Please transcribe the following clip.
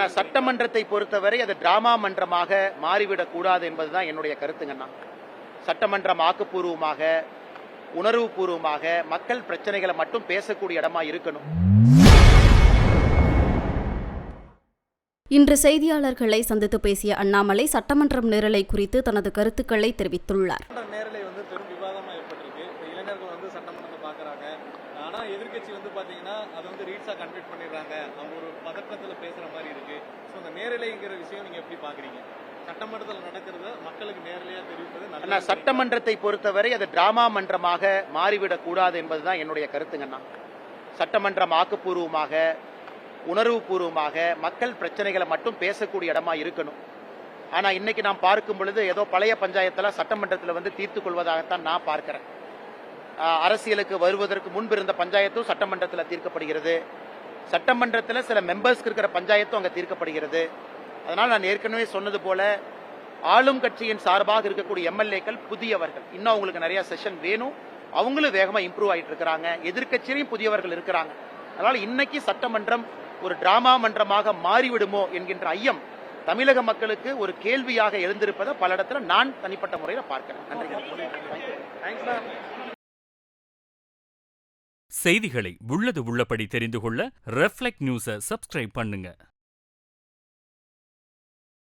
சட்டமன்றத்தை பொறுத்தவரை அது டிராமா மன்றமாக மாறிவிடக் கூடாது என்பதுதான் என்னுடைய கருத்துங்கண்ணா. சட்டமன்றம் ஆக்கப்பூர்வமாக, உணர்வுபூர்வமாக மக்கள் பிரச்சனைகளை மட்டும் பேசக்கூடிய இடமா இருக்கணும். இன்று செய்தியாளர்களை சந்தித்து பேசிய அண்ணாமலை சட்டமன்றம் நேரலை குறித்து தனது கருத்துக்களை தெரிவித்துள்ளார். நேரலை பெரும் விவாதமா ஏற்பட்டிருக்கு. இளைஞர்கள் சட்டமன்றத்தை பாக்குறாங்க. ஆனா எதிர்கட்சி பாத்தீங்கன்னா அதை ரீட்ஸா கன்வெர்ட் பண்ணிடுறாங்க. அவங்க ஒரு பதட்டத்துல பேசுற மாதிரி இருக்கு. இந்த நேரலைங்கிற விஷயம் நீங்க எப்படி பாக்குறீங்க? சட்டமன்றத்தில் நடக்கிறத மக்களுக்கு நேரலையா தெரிவிப்பது. சட்டமன்றத்தை பொறுத்தவரை அது டிராமா மன்றமாக மாறிவிடக் கூடாது என்பதுதான் என்னுடைய கருத்துங்கண்ணா. சட்டமன்றம் ஆக்கப்பூர்வமாக, உணர்வுபூர்வமாக மக்கள் பிரச்சனைகளை மட்டும் பேசக்கூடிய இடமா இருக்கணும். ஆனா இன்னைக்கு நாம் பார்க்கும் பொழுது ஏதோ பழைய பஞ்சாயத்துல சட்டமன்றத்தில் தீர்த்து கொள்வதாகத்தான் நான் பார்க்கிறேன். அரசியலுக்கு வருவதற்கு முன்பு இருந்த பஞ்சாயத்தும் சட்டமன்றத்தில் தீர்க்கப்படுகிறது. சட்டமன்றத்தில் சில மெம்பர்ஸ்க்கு இருக்கிற பஞ்சாயத்தும் அங்க தீர்க்கப்படுகிறது. அதனால் நான் ஏற்கனவே சொன்னது போல ஆளும் கட்சியின் சார்பாக இருக்கக்கூடிய எம்எல்ஏக்கள் புதியவர்கள். இன்னும் அவங்களுக்கு நிறைய செஷன் வேணும். அவங்களும் வேகமா இம்ப்ரூவ் ஆயிட்டு இருக்கிறாங்க. எதிர்கட்சியிலையும் புதியவர்கள் இருக்கிறாங்க. அதனால இன்னைக்கு சட்டமன்றம் ஒரு டிராமா மன்றமாக மாறிவிடுமோ என்கின்ற ஐயம் தமிழக மக்களுக்கு ஒரு கேள்வியாக எழுந்திருப்பதை பல இடத்துல நான் தனிப்பட்ட முறையில் பார்க்கிறேன். நன்றி. செய்திகளை உள்ளது உள்ளபடி தெரிந்து கொள்ள ரெஃப்ளெக்ட் நியூஸை சப்ஸ்கிரைப் பண்ணுங்க.